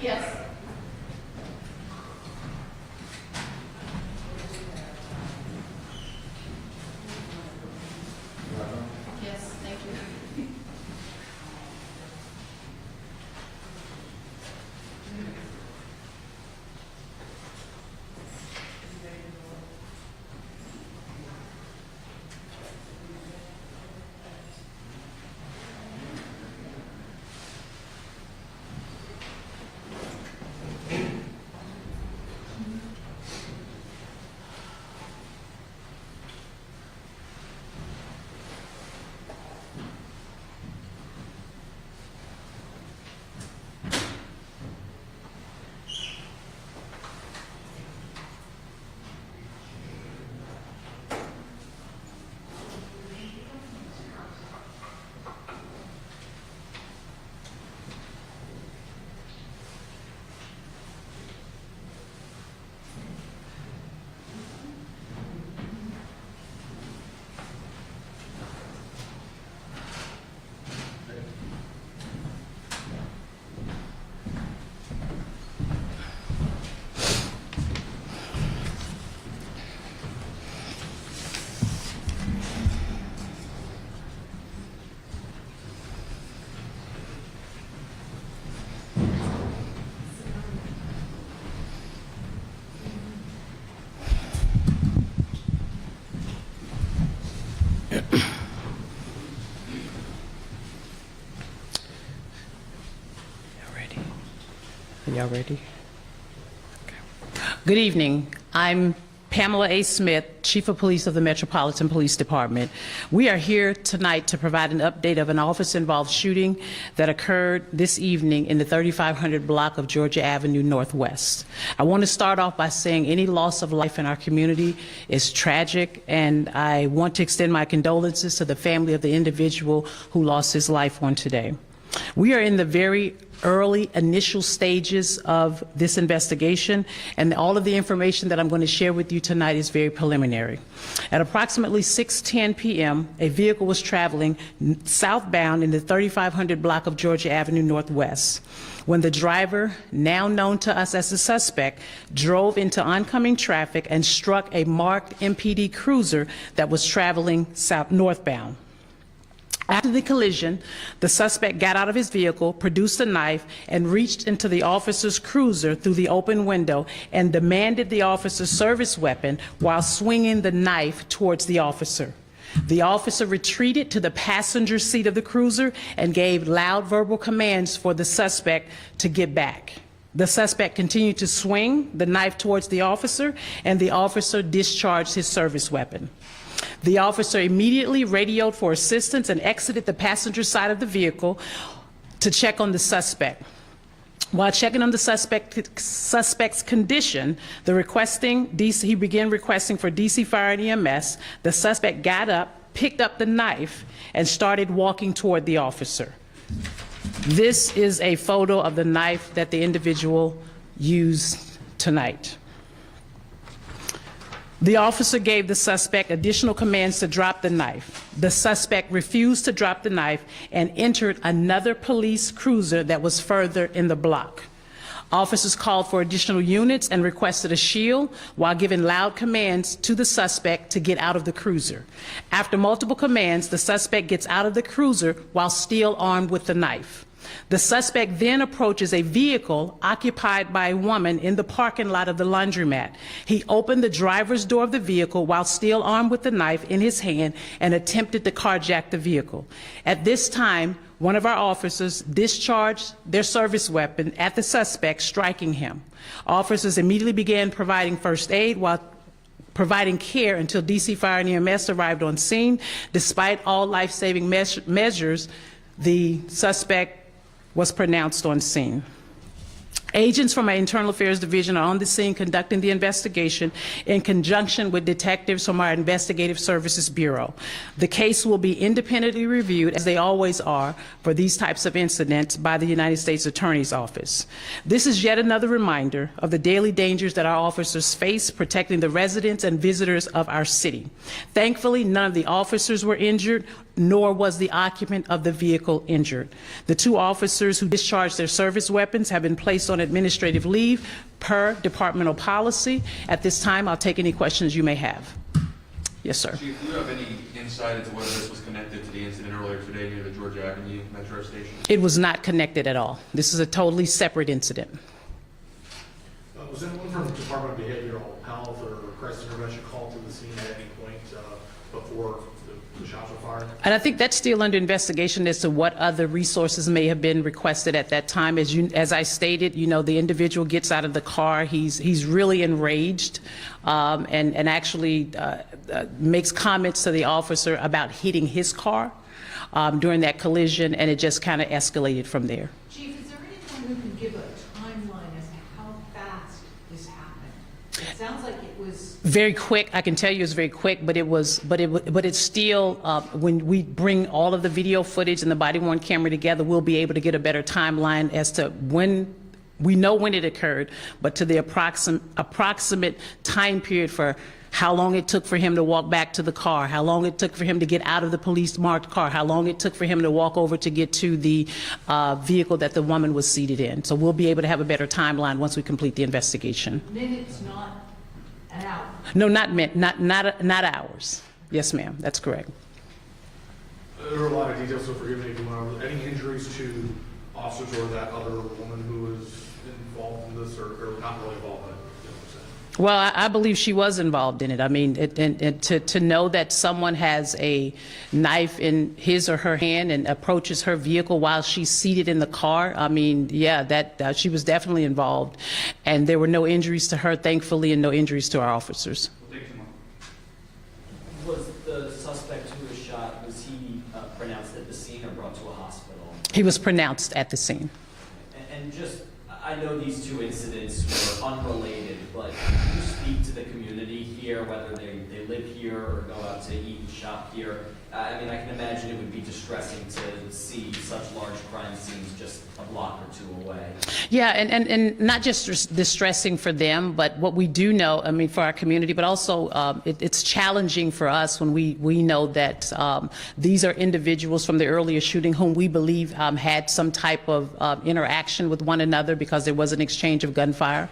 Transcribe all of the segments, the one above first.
Yes. Yes, thank you. Y'all ready? Okay. Good evening. I'm Pamela A. Smith, Chief of Police of the Metropolitan Police Department. We are here tonight to provide an update of an officer-involved shooting that occurred this evening in the 3500 block of Georgia Avenue Northwest. I want to start off by saying any loss of life in our community is tragic, and I want to extend my condolences to the family of the individual who lost his life on today. We are in the very early initial stages of this investigation, and all of the information that I'm going to share with you tonight is very preliminary. At approximately 6:10 p.m., a vehicle was traveling southbound in the 3500 block of Georgia Avenue Northwest when the driver, now known to us as the suspect, drove into oncoming traffic and struck a marked MPD cruiser that was traveling northbound. After the collision, the suspect got out of his vehicle, produced a knife, and reached into the officer's cruiser through the open window and demanded the officer's service weapon while swinging the knife towards the officer. The officer retreated to the passenger seat of the cruiser and gave loud verbal commands for the suspect to get back. The suspect continued to swing the knife towards the officer, and the officer discharged his service weapon. The officer immediately radioed for assistance and exited the passenger side of the vehicle to check on the suspect. While checking on the suspect's condition, he began requesting for DC Fire and EMS. The suspect got up, picked up the knife, and started walking toward the officer. This is a photo of the knife that the individual used tonight. The officer gave the suspect additional commands to drop the knife. The suspect refused to drop the knife and entered another police cruiser that was further in the block. Officers called for additional units and requested a shield while giving loud commands to the suspect to get out of the cruiser. After multiple commands, the suspect gets out of the cruiser while still armed with the knife. The suspect then approaches a vehicle occupied by a woman in the parking lot of the laundromat. He opened the driver's door of the vehicle while still armed with the knife in his hand and attempted to carjack the vehicle. At this time, one of our officers discharged their service weapon at the suspect, striking him. Officers immediately began providing first aid while providing care until DC Fire and EMS arrived on scene. Despite all life-saving measures, the suspect was pronounced on scene. Agents from our Internal Affairs Division are on the scene conducting the investigation in conjunction with detectives from our Investigative Services Bureau. The case will be independently reviewed, as they always are, for these types of incidents by the United States Attorney's Office. This is yet another reminder of the daily dangers that our officers face protecting the residents and visitors of our city. Thankfully, none of the officers were injured, nor was the occupant of the vehicle injured. The 2 officers who discharged their service weapons have been placed on administrative leave per departmental policy. At this time, I'll take any questions you may have. Yes, sir. Chief, do you have any insight into whether this was connected to the incident earlier today near the Georgia Avenue Metro Station? It was not connected at all. This is a totally separate incident. Was anyone from the Department of Behavioral Health or Crisis Intervention called to the scene at any point before the shots were fired? And I think that's still under investigation as to what other resources may have been requested at that time. As I stated, you know, the individual gets out of the car. He's really enraged and actually makes comments to the officer about hitting his car during that collision, and it just kind of escalated from there. Chief, is there anyone who can give a timeline as to how fast this happened? It sounds like it was Very quick. I can tell you it's very quick, but it's still, when we bring all of the video footage and the body-worn camera together, we'll be able to get a better timeline as to when, we know when it occurred, but to the approximate time period for how long it took for him to walk back to the car, how long it took for him to get out of the police-marked car, how long it took for him to walk over to get to the vehicle that the woman was seated in. So we'll be able to have a better timeline once we complete the investigation. minutes, not an hour. No, not hours. Yes, ma'am, that's correct. There were a lot of details, so forgive me if you want to. Any injuries to officers or that other woman who was involved in this, or not really involved in it? Well, I believe she was involved in it. I mean, to know that someone has a knife in his or her hand and approaches her vehicle while she's seated in the car, I mean, yeah, that she was definitely involved. And there were no injuries to her, thankfully, and no injuries to our officers. Was the suspect who was shot, was he pronounced at the scene or brought to a hospital? He was pronounced at the scene. And just, I know these 2 incidents were unrelated, but can you speak to the community here, whether they live here or go out to eat and shop here? I mean, I can imagine it would be distressing to see such large crime scenes just a block or 2 away. Yeah, and not just distressing for them, but what we do know, I mean, for our community, but also it's challenging for us when we know that these are individuals from the earlier shooting whom we believe had some type of interaction with one another because there was an exchange of gunfire.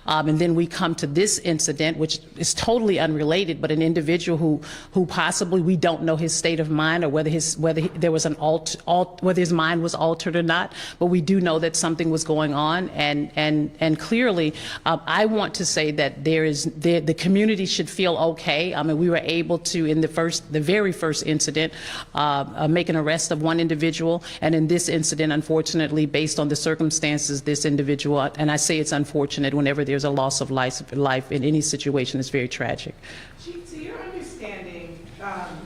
And then we come to this incident, which is totally unrelated, but an individual who possibly, we don't know his state of mind or whether there was an whether his mind was altered or not, but we do know that something was going on, and clearly, I want to say that the community should feel okay. I mean, we were able to, in the very first incident, make an arrest of one individual, and in this incident, unfortunately, based on the circumstances, this individual, and I say it's unfortunate whenever there's a loss of life in any situation, it's very tragic. Chief, to your understanding,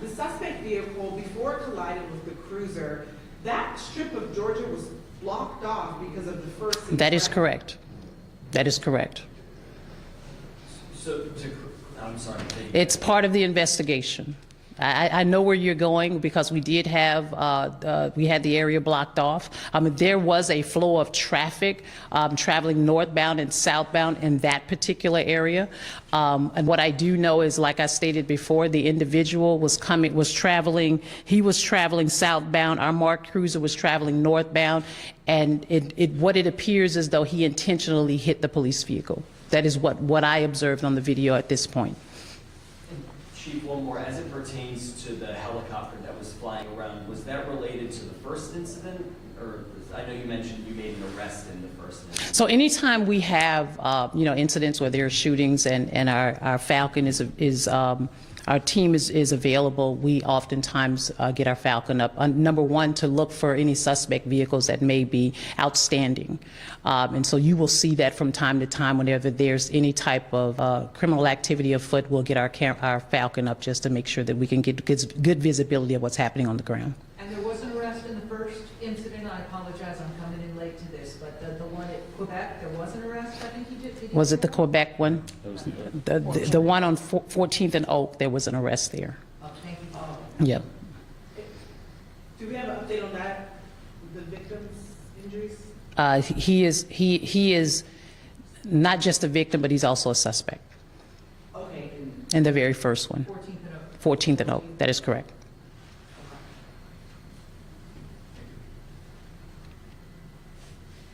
the suspect vehicle, before it collided with the cruiser, that strip of Georgia was blocked off because of the first. That is correct. That is correct. So, I'm sorry. It's part of the investigation. I know where you're going because we did have, we had the area blocked off. There was a flow of traffic traveling northbound and southbound in that particular area. And what I do know is, like I stated before, the individual was traveling southbound. Our marked cruiser was traveling northbound. And what it appears as though he intentionally hit the police vehicle. That is what I observed on the video at this point. Chief, one more. As it pertains to the helicopter that was flying around, was that related to the first incident? Or I know you mentioned you made an arrest in the first incident. So anytime we have, incidents where there are shootings and our Falcon our team is available, we oftentimes get our Falcon up. Number one, to look for any suspect vehicles that may be outstanding. And so you will see that from time to time whenever there's any type of criminal activity afoot, we'll get our Falcon up just to make sure that we can get good visibility of what's happening on the ground. And there was an arrest in the first incident. I apologize, I'm coming in late to this, but the one at Quebec, there was Was it the Quebec one? The one on 14th and Oak, there was an arrest there. Oh, thank you. Yep. Do we have an update on that, the victim's injuries? He is not just a victim, but he's also a suspect Okay, in the very first one, 14th and Oak. 14th and Oak. That is correct.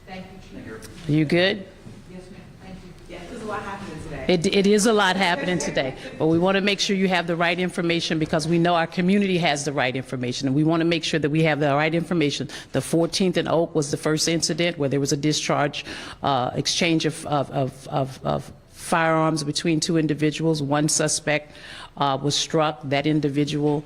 Thank you, Chief. Are you good? Yes, ma'am, thank you. yes, there's a lot happening today. It is a lot happening today, but we want to make sure you have the right information because we know our community has the right information, and we want to make sure that we have the right information. The 14th and Oak was the first incident where there was a discharge, exchange of firearms between two individuals. One suspect was struck. That individual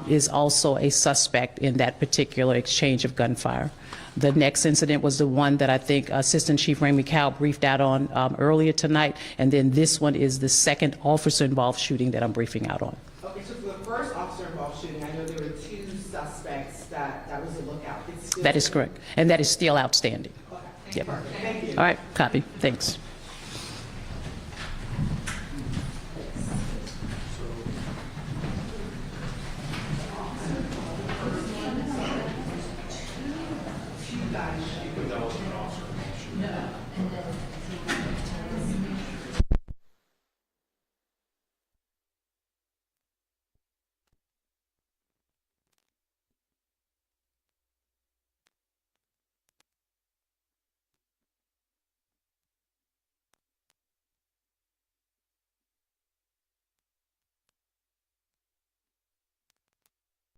is also a suspect in that particular exchange of gunfire. The next incident was the one that I think Assistant Chief Ramey Cow briefed out on earlier tonight, and then this one is the second officer-involved shooting that I'm briefing out on. Okay, so for the first officer-involved shooting, I know there were 2 suspects that was a lookout. It's still- That is correct, and that is still outstanding. Okay, Yep. perfect. Thank you. All right, copy. Thanks.